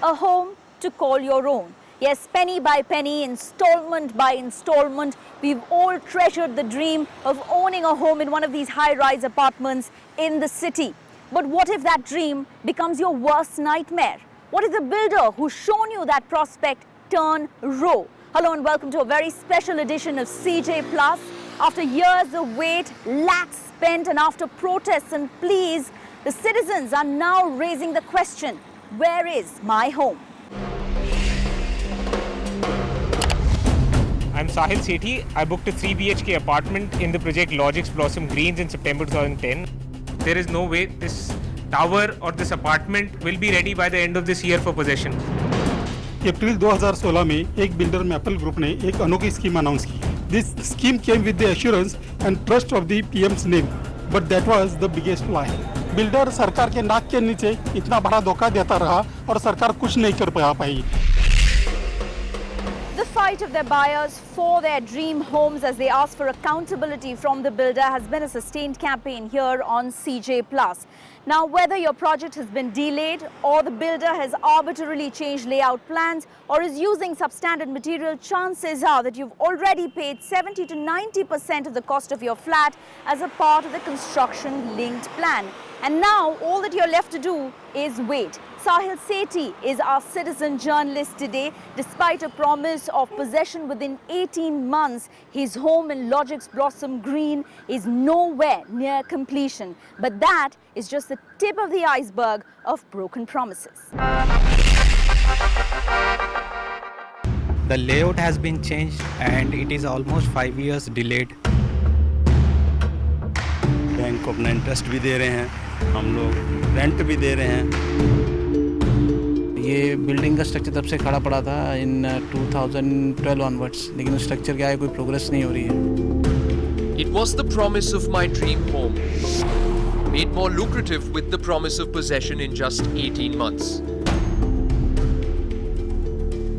A home to call your own. Yes, penny by penny, installment by installment, we've all treasured the dream of owning a home in one of these high-rise apartments in the city. But what if that dream becomes your worst nightmare? What if the builder who's shown you that prospect turn row? Hello and welcome to a very special edition of CJ Plus. After years of wait, lakhs spent, and after protests and pleas, the citizens are now raising the question, where is my home? I'm Sahil Sethi. I booked a 3 BHK apartment in the project Logic's Blossom Greens in September 2010. There is no way this tower or this apartment will be ready by the end of this year for possession. अप्रैल 2016 में एक builder maple group ने एक अनोखी scheme announce की. This scheme came with the assurance and trust of the PM's name, but that was the biggest lie. Builder सरकार के नाक के नीचे इतना बड़ा धोखा देता रहा और सरकार कुछ नहीं कर पाई. The fight of their buyers for their dream homes as they ask for accountability from the builder has been a sustained campaign here on CJ Plus. Now, whether your project has been delayed or the builder has arbitrarily changed layout plans or is using substandard material, chances are that you've already paid 70 to 90% of the cost of your flat as a part of the construction-linked plan. And now, all that you're left to do is wait. Sahil Sethi is our citizen journalist today. Despite a promise of possession within 18 months, his home in Logic's Blossom Green is nowhere near completion. But that is just the tip of the iceberg of broken promises. The layout has been changed and it is almost 5 years delayed. Bank को अपना interest भी दे रहे हैं, हम लोग rent भी दे रहे हैं. ये बिल्डिंग का स्ट्रक्चर तब से खड़ा पड़ा था इन 2012 ऑनवर्ड्स, लेकिन उस स्ट्रक्चर के आगे कोई प्रोग्रेस नहीं हो रही है. It was the promise of my dream home, made more lucrative with the promise of possession in just 18 months.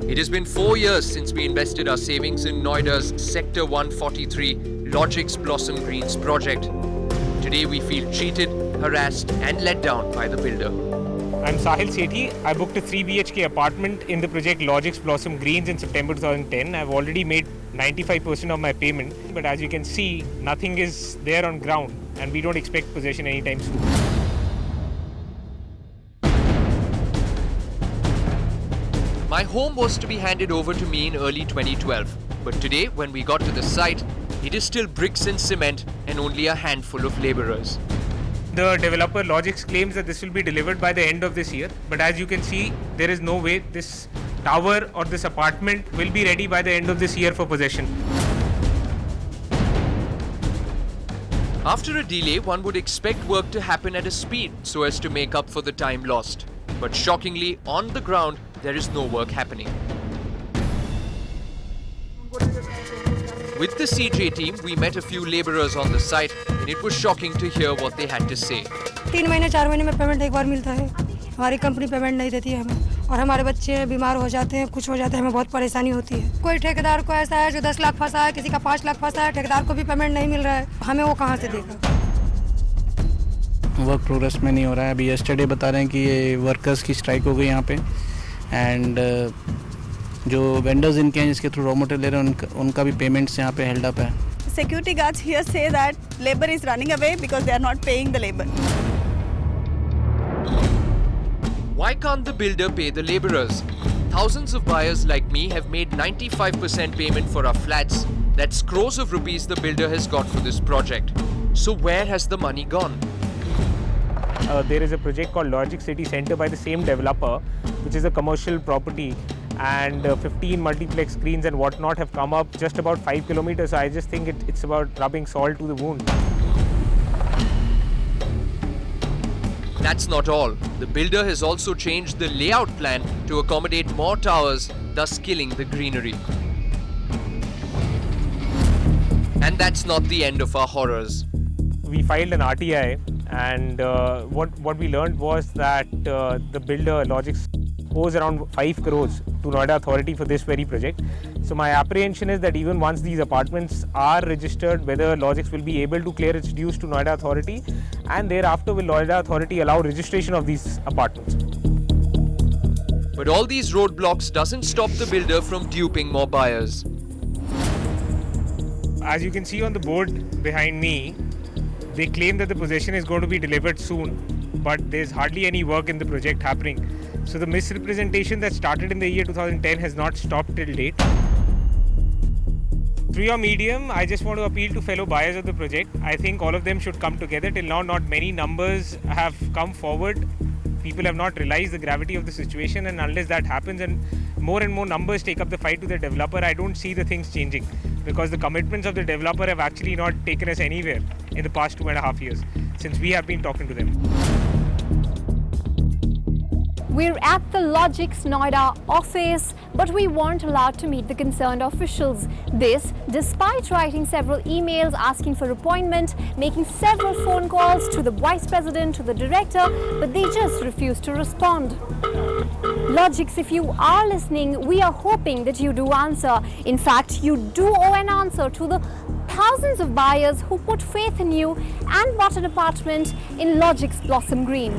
It has been 4 years since we invested our savings in Noida's Sector 143 Logic's Blossom Greens project. Today we feel cheated, harassed and let down by the builder. I'm Sahil Sethi. I booked a 3 BHK apartment in the project Logic's Blossom Greens in September 2010. I've already made 95% of my payment, but as you can see, nothing is there on ground and we don't expect possession anytime soon. My home was to be handed over to me in early 2012, but today when we got to the site, it is still bricks and cement and only a handful of labourers. The developer Logix claims that this will be delivered by the end of this year, but as you can see, there is no way this tower or this apartment will be ready by the end of this year for possession. After a delay, one would expect work to happen at a speed so as to make up for the time lost. But shockingly, on the ground, there is no work happening. With the CJ team, we met a few labourers on the site and it was shocking to hear what they had to say. 3 महीने 4 महीने में payment एक बार मिलता है. हमारी company payment नहीं देती है हमें और हमारे बच्चे बीमार हो जाते हैं, कुछ हो जाता है, हमें बहुत परेशानी होती है. कोई ठेकेदार को ऐसा है जो 10 लाख फंसा है, किसी का 5 लाख फंसा है, ठेकेदार को भी पेमेंट नहीं मिल रहा है, हमें वो कहाँ से देगा. वर्क प्रोग्रेस में नहीं हो रहा है. अभी यस्टरडे बता रहे हैं कि ये वर्कर्स की स्ट्राइक हो गई यहाँ पे एंड जो वेंडर्स इनके हैं जिसके थ्रू रॉ मटेरियल ले रहे हैं उनका भी पेमेंट्स यहाँ पे हेल्ड अप है. Security guards here say that labor is running away because they are not paying the labor. Why can't the builder pay the labourers? Thousands of buyers like me have made 95% payment for our flats. That's crores of rupees the builder has got for this project. So where has the money gone? There is a project called Logic City Centre by the same developer, which is a commercial property, and 15 multiplex screens and whatnot have come up just about 5 kilometers. So I just think it's about rubbing salt to the wound. That's not all. The builder has also changed the layout plan to accommodate more towers, thus killing the greenery. And that's not the end of our horrors. We filed an RTI, and what we learned was that the builder Logix owes around 5 crores to Noida Authority for this very project. So my apprehension is that even once these apartments are registered, whether Logix will be able to clear its dues to Noida Authority, and thereafter will Noida Authority allow registration of these apartments. But all these roadblocks doesn't stop the builder from duping more buyers. As you can see on the board behind me, they claim that the possession is going to be delivered soon, but there's hardly any work in the project happening. So the misrepresentation that started in the year 2010 has not stopped till date. Through your medium, I just want to appeal to fellow buyers of the project. I think all of them should come together. Till now, not many numbers have come forward. People have not realized the gravity of the situation, and unless that happens and more numbers take up the fight to the developer, I don't see the things changing, because the commitments of the developer have actually not taken us anywhere in the past 2.5 years since we have been talking to them. We're at the Logix Noida office, but we weren't allowed to meet the concerned officials. This, despite writing several emails asking for appointment, making several phone calls to the vice president, to the director, but they just refused to respond. Logix, if you are listening, we are hoping that you do answer. In fact, you do owe an answer to the thousands of buyers who put faith in you and bought an apartment in Logix Blossom Green.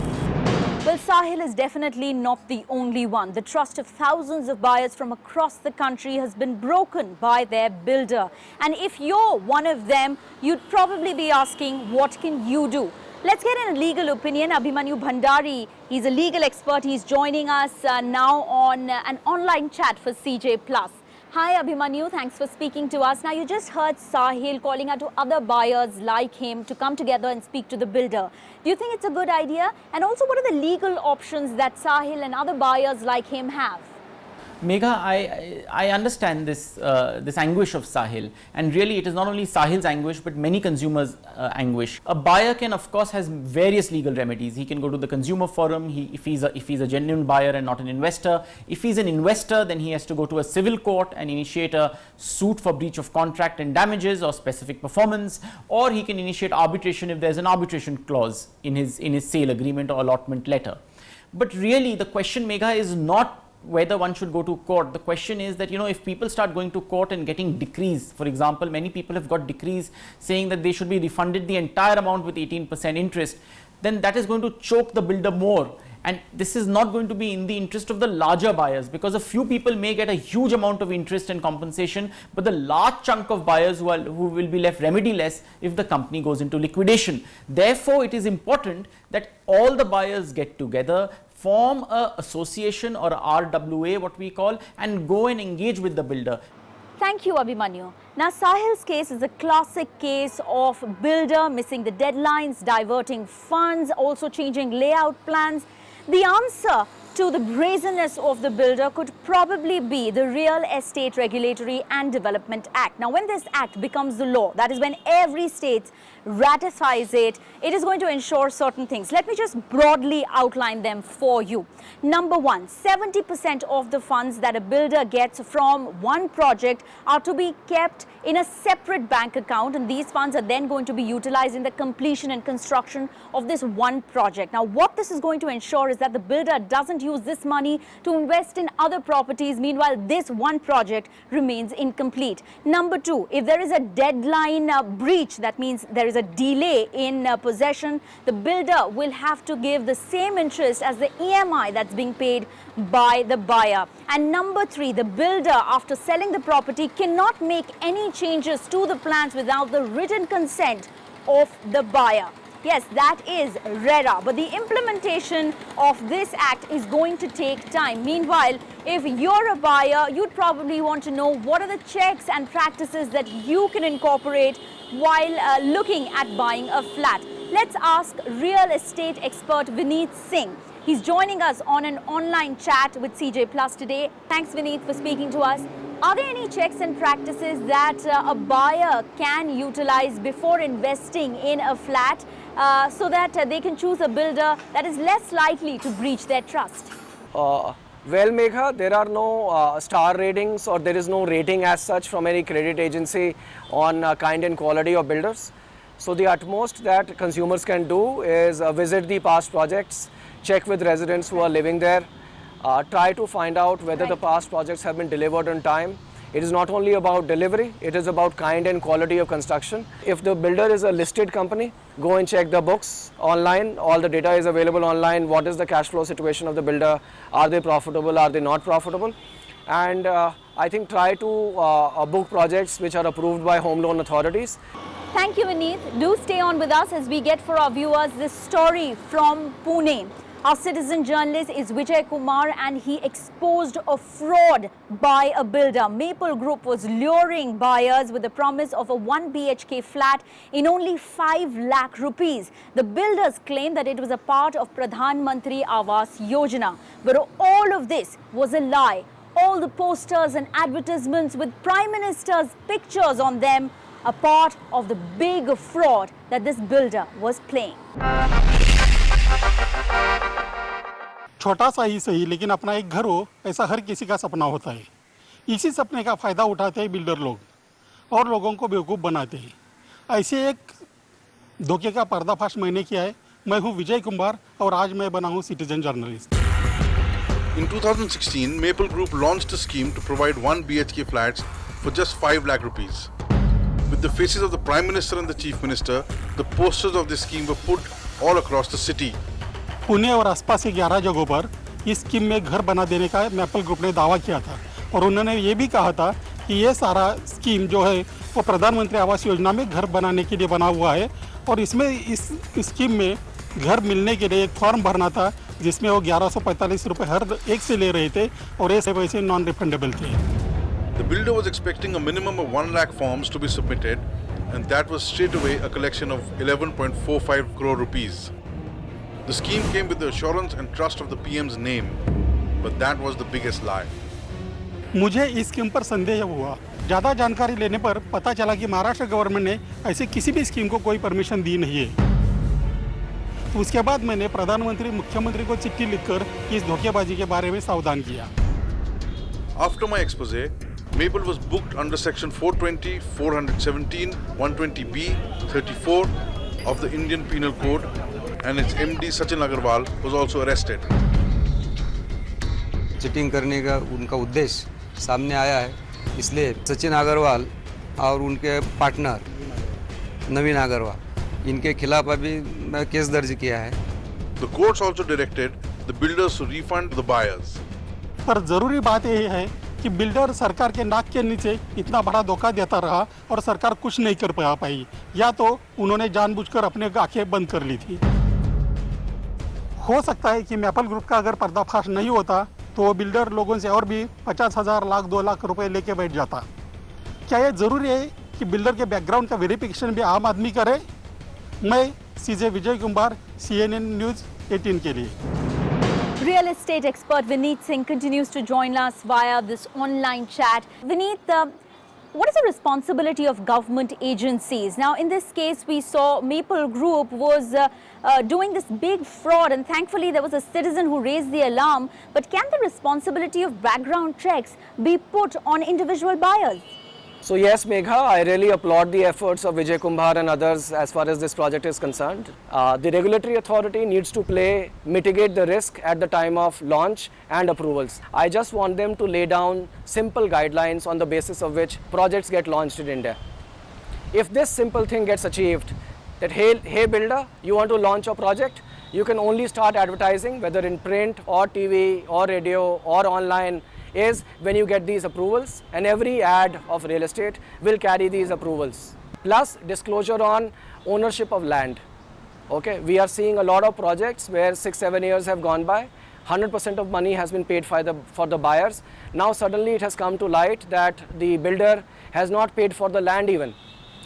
Well, Sahil is definitely not the only one. The trust of thousands of buyers from across the country has been broken by their builder. And if you're one of them, you'd probably be asking, what can you do? Let's get in a legal opinion. Abhimanyu Bhandari, he's a legal expert. He's joining us now on an online chat for CJ Plus. Hi Abhimanyu, thanks for speaking to us. Now you just heard Sahil calling out to other buyers like him to come together and speak to the builder. Do you think it's a good idea? And also, what are the legal options that Sahil and other buyers like him have? Megha, I understand this anguish of Sahil, and really it is not only Sahil's anguish but many consumers' anguish. A buyer can, of course, has various legal remedies. He can go to the consumer forum if he's a genuine buyer and not an investor. If he's an investor, then he has to go to a civil court and initiate a suit for breach of contract and damages or specific performance, or he can initiate arbitration if there's an arbitration clause in his sale agreement or allotment letter. But really the question, Megha, is not whether one should go to court. The question is that, if people start going to court and getting decrees, for example, many people have got decrees saying that they should be refunded the entire amount with 18% interest, then that is going to choke the builder more. And this is not going to be in the interest of the larger buyers, because a few people may get a huge amount of interest and compensation, but the large chunk of buyers who will be left remediless if the company goes into liquidation. Therefore, it is important that all the buyers get together, form a association or a RWA, what we call, and go and engage with the builder. Thank you, Abhimanyu. Now, Sahil's case is a classic case of builder missing the deadlines, diverting funds, also changing layout plans. The answer to the brazenness of the builder could probably be the Real Estate Regulatory and Development Act. Now, when this act becomes the law, that is when every state ratifies it, it is going to ensure certain things. Let me just broadly outline them for you. Number one, 70% of the funds that a builder gets from one project are to be kept in a separate bank account, and these funds are then going to be utilized in the completion and construction of this one project. Now, what this is going to ensure is that the builder doesn't use this money to invest in other properties. Meanwhile, this one project remains incomplete. Number two, if there is a deadline breach, that means there is a delay in possession, the builder will have to give the same interest as the EMI that's being paid by the buyer. And number three, the builder, after selling the property, cannot make any changes to the plans without the written consent of the buyer. Yes, that is RERA, but the implementation of this act is going to take time. Meanwhile, if you're a buyer, you'd probably want to know what are the checks and practices that you can incorporate while looking at buying a flat. Let's ask real estate expert Vineet Singh. He's joining us on an online chat with CJ Plus today. Thanks, Vineet, for speaking to us. Are there any checks and practices that a buyer can utilize before investing in a flat so that they can choose a builder that is less likely to breach their trust? Well, Megha, there are no star ratings, or there is no rating as such from any credit agency on kind and quality of builders. So the utmost that consumers can do is visit the past projects, check with residents who are living there, try to find out whether the past projects have been delivered on time. It is not only about delivery, it is about kind and quality of construction. If the builder is a listed company, go and check the books online. All the data is available online. What is the cash flow situation of the builder? Are they profitable? Are they not profitable? And I think try to book projects which are approved by home loan authorities. Thank you, Vineet. Do stay on with us as we get for our viewers this story from Pune. Our citizen journalist is Vijay Kumar, and he exposed a fraud by a builder. Maple Group was luring buyers with the promise of a 1 BHK flat in only 5 lakh rupees. The builders claimed that it was a part of Pradhan Mantri Awas Yojana, but all of this was a lie. All the posters and advertisements with Prime Minister's pictures on them are part of the big fraud that this builder was playing. छोटा सा ही सही, लेकिन अपना एक घर हो ऐसा हर किसी का सपना होता है। इसी सपने का फ़ायदा उठाते हैं बिल्डर लोग और लोगों को बेवकूफ़ बनाते हैं। ऐसे एक धोखे का पर्दाफाश मैंने किया है। मैं हूं विजय कुमार और आज मैं बना हूं citizen journalist. In 2016, Maple Group launched a scheme to provide 1 BHK flats for just 5 lakh rupees. With the faces of the Prime Minister and the Chief Minister, the posters of this scheme were put all across the city. Pune और आसपास के 11 जगहों पर इस scheme में घर बना देने का मैपल ग्रुप ने दावा किया था और उन्होंने ये भी कहा था कि ये सारा स्कीम जो है वो प्रधानमंत्री आवास योजना में घर बनाने के लिए बना हुआ है और इसमें इस स्कीम में घर मिलने के लिए एक फॉर्म भरना था जिसमें वो 1145 रुपये हर एक से ले रहे थे और ऐसे पैसे नॉन रिफंडेबल थे। The builder was expecting a minimum of 1 lakh forms to be submitted, and that was straight away a collection of 11.45 crore rupees. The scheme came with the assurance and trust of the PM's name, but that was the biggest lie. मुझे इस scheme पर संदेह हुआ। ज़्यादा जानकारी लेने पर पता चला कि महाराष्ट्र गवर्नमेंट ने ऐसे किसी भी स्कीम को कोई परमिशन दी नहीं है। तो उसके बाद मैंने प्रधानमंत्री मुख्यमंत्री को चिट्ठी लिखकर इस धोखेबाजी के बारे में सावधान किया। After my expose, Maple was booked under section 420, 417, 120B, 34 of the Indian Penal Code, and its MD Sachin Agarwal was also arrested. Cheating करने का उनका उद्देश्य सामने आया है, इसलिए सचिन अग्रवाल और उनके पार्टनर नवीन अग्रवाल इनके खिलाफ अभी केस दर्ज किया है। The courts also directed the builders to refund the buyers. पर ज़रूरी बात यह है कि बिल्डर सरकार के नाक के नीचे इतना बड़ा धोखा देता रहा और सरकार कुछ नहीं कर पाई, या तो उन्होंने जानबूझकर अपने आंखें बंद कर ली थी। हो सकता है कि मैपल ग्रुप का अगर पर्दाफाश नहीं होता तो वो बिल्डर लोगों से और भी 50,000 लाख 2 लाख रुपए लेके बैठ जाता। क्या ये ज़रूरी है कि बिल्डर के बैकग्राउंड का वेरिफिकेशन भी आम आदमी करे? मैं सीजे विजय कुमार, CNN न्यूज़ 18 के लिए। Real estate expert Vineet Singh continues to join us via this online chat. Vineet, what is the responsibility of government agencies? Now, in this case, we saw Maple Group was doing this big fraud, and thankfully there was a citizen who raised the alarm. But can the responsibility of background checks be put on individual buyers? So yes, Megha, I really applaud the efforts of Vijay Kumar and others as far as this project is concerned. The regulatory authority needs to mitigate the risk at the time of launch and approvals. I just want them to lay down simple guidelines on the basis of which projects get launched in India. If this simple thing gets achieved, that hey builder, you want to launch a project, you can only start advertising whether in print or TV or radio or online is when you get these approvals, and every ad of real estate will carry these approvals. Plus disclosure on ownership of land. Okay, we are seeing a lot of projects where 6-7 years have gone by, 100% of money has been paid for the buyers. Now suddenly it has come to light that the builder has not paid for the land even.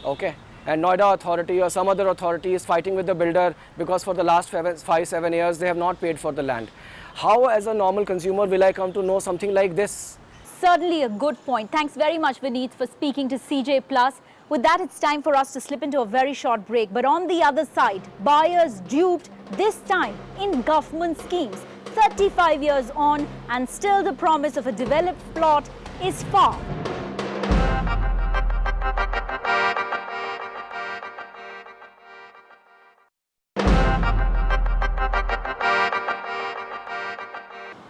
Okay, and Noida authority or some other authority is fighting with the builder because for the last 5-7 years they have not paid for the land. How as a normal consumer will I come to know something like this? Certainly a good point. Thanks very much, Vineet, for speaking to CJ Plus. With that, it's time for us to slip into a very short break. But on the other side, buyers duped, this time in government schemes. 35 years on, and still the promise of a developed plot is far.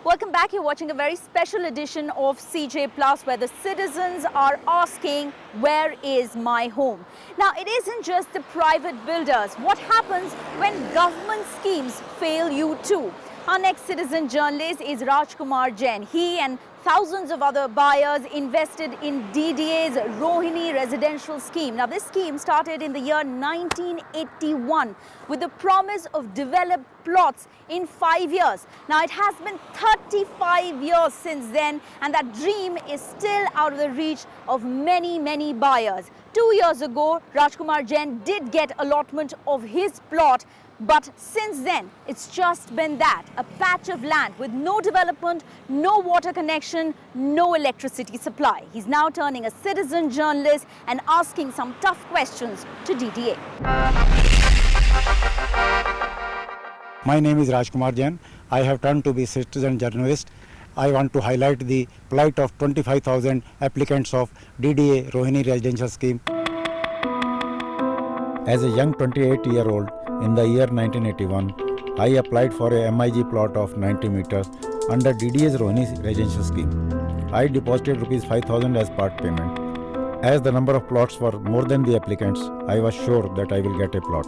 Welcome back. You're watching a very special edition of CJ Plus, where the citizens are asking, where is my home? Now, it isn't just the private builders. What happens when government schemes fail you too? Our next citizen journalist is Rajkumar Jain. He and thousands of other buyers invested in DDA's Rohini residential scheme. Now, this scheme started in the year 1981 with the promise of developed plots in 5 years. Now, it has been 35 years since then, and that dream is still out of the reach of many, many buyers. 2 years ago, Rajkumar Jain did get allotment of his plot, but since then, it's just been that, a patch of land with no development, no water connection, no electricity supply. He's now turning a citizen journalist and asking some tough questions to DDA. My name is Rajkumar Jain. I have turned to be citizen journalist. I want to highlight the plight of 25,000 applicants of DDA Rohini residential scheme. As a young 28-year-old, in the year 1981, I applied for a MIG plot of 90 meters under DDA's Rohini residential scheme. I deposited Rs 5,000 as part payment. As the number of plots were more than the applicants, I was sure that I will get a plot.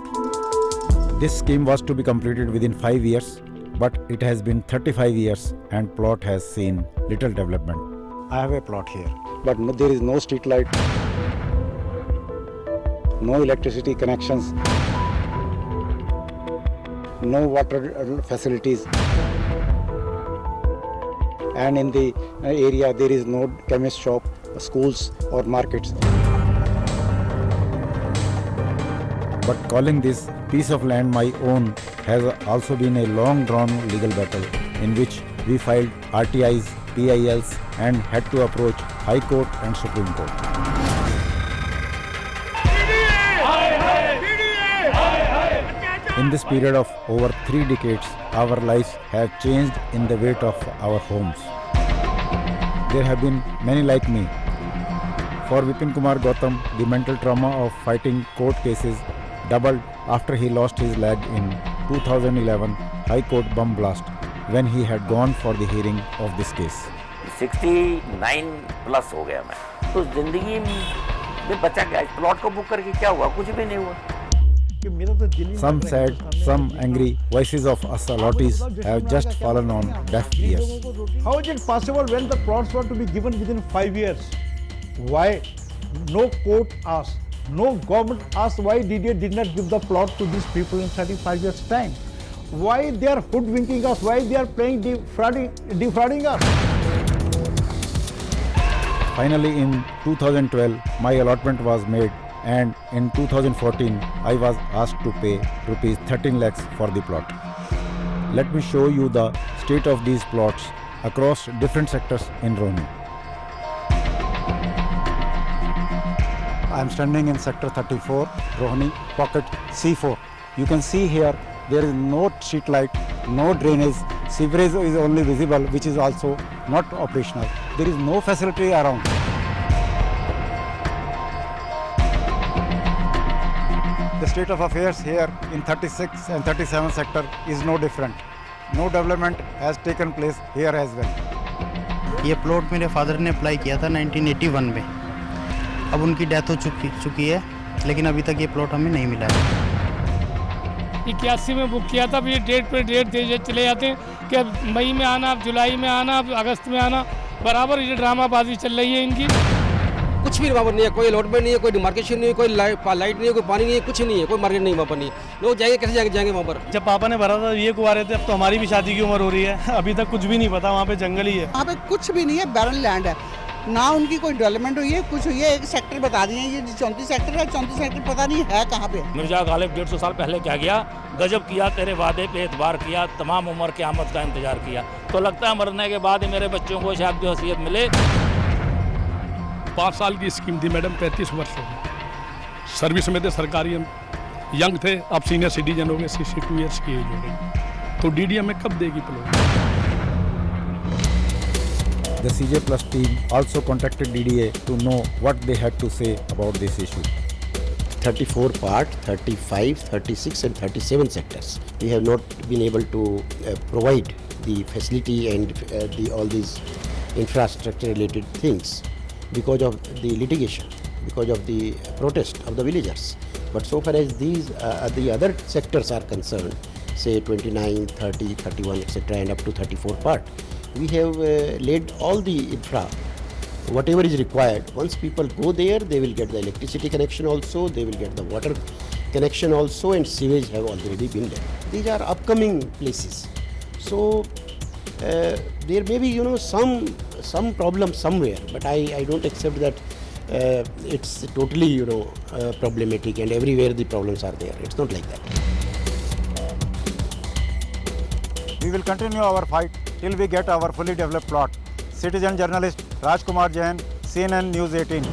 This scheme was to be completed within 5 years, but it has been 35 years and plot has seen little development. I have a plot here, but there is no street light, no electricity connections, no water facilities, and in the area there is no chemist shop, schools or markets. But calling this piece of land my own has also been a long-drawn legal battle in which we filed RTIs, PILs and had to approach High Court and Supreme Court. In this period of over 3 decades, our lives have changed in the weight of our homes. There have been many like me. For Vipin Kumar Gautam, the mental trauma of fighting court cases doubled after he lost his leg in 2011 High Court bomb blast when he had gone for the hearing of this case. 69 plus हो गया मैं, तो जिंदगी में बचा क्या? Plot को book करके क्या हुआ? कुछ भी नहीं हुआ. Some sad, some angry voices of us allottees have just fallen on deaf ears. How is it possible when the plots were to be given within 5 years? Why no court asked, no government asked why DDA did not give the plot to these people in 35 years' time? Why they are hoodwinking us? Why they are playing defrauding us? Finally, in 2012, my allotment was made, and in 2014, I was asked to pay Rs 13 lakhs for the plot. Let me show you the state of these plots across different sectors in Rohini. I am standing in sector 34, Rohini, pocket C4. You can see here there is no street light, no drainage, sewerage is only visible, which is also not operational. There is no facility around. The state of affairs here in 36 and 37 sector is no different. No development has taken place here as well. ये plot मेरे father ने apply किया था 1981 में. अब उनकी death हो चुकी है, लेकिन अभी तक ये प्लॉट हमें नहीं मिला है. 81 में बुक किया था. अब ये डेट पे डेट दे चले जाते हैं कि अब मई में आना, अब जुलाई में आना, अब अगस्त में आना. बराबर ये ड्रामाबाजी चल रही है इनकी. कुछ भी वहाँ पर नहीं है, कोई अलॉटमेंट नहीं है, कोई डिमार्केशन नहीं है, कोई लाइट नहीं है, कोई पानी नहीं है, कुछ नहीं है, कोई मार्केट नहीं वहाँ पर नहीं. लोग जाएंगे कैसे जाएंगे वहाँ पर? जब पापा ने भरा था ये कुंवारे थे, अब तो हमारी भी शादी की उम्र हो रही है. अभी तक कुछ भी नहीं पता, वहाँ पे जंगल ही है. वहाँ पे कुछ भी नहीं है, बैरन लैंड है. ना उनकी कोई डेवलपमेंट हुई है, कुछ हुई है. एक सेक्टर बता दिए, ये 34 सेक्टर है, 34 सेक्टर पता नहीं है कहाँ पे. मिर्जा गालिब 150 साल पहले क्या किया? गजब किया, तेरे वादे पे एतबार किया, तमाम उम्र क़यामत का इंतजार किया. तो लगता है मरने के बाद ही मेरे बच्चों को शायद की वसीयत मिले. 5 साल की स्कीम थी मैडम, 35 वर्ष हो गए सर्विस में थे, सरकारी हम यंग थे, अब सीनियर सिटीजन हो गए, 62 ईयर्स की एज हो गई. तो DDA में कब देगी plot? The CJ Plus team also contacted DDA to know what they had to say about this issue. 34 part, 35, 36 and 37 sectors. We have not been able to provide the facility and all these infrastructure related things because of the litigation, because of the protest of the villagers. But so far as these the other sectors are concerned, say 29, 30, 31, etc., and up to 34 part, we have laid all the infra, whatever is required. Once people go there, they will get the electricity connection also, they will get the water connection also, and sewage have already been laid. These are upcoming places. So there may be, some problem somewhere, but I don't accept that it's totally, problematic and everywhere the problems are there. It's not like that. We will continue our fight till we get our fully developed plot. Citizen journalist Rajkumar Jain, CNN News 18.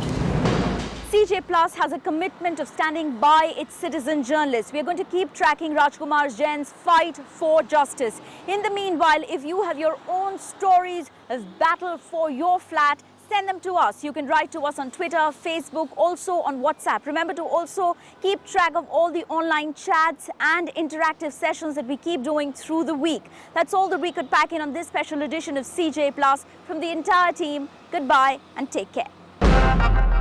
CJ Plus has a commitment of standing by its citizen journalists. We are going to keep tracking Rajkumar Jain's fight for justice. In the meanwhile, if you have your own stories of battle for your flat, send them to us. You can write to us on Twitter, Facebook, also on WhatsApp. Remember to also keep track of all the online chats and interactive sessions that we keep doing through the week. That's all that we could pack in on this special edition of CJ Plus. From the entire team, goodbye and take care.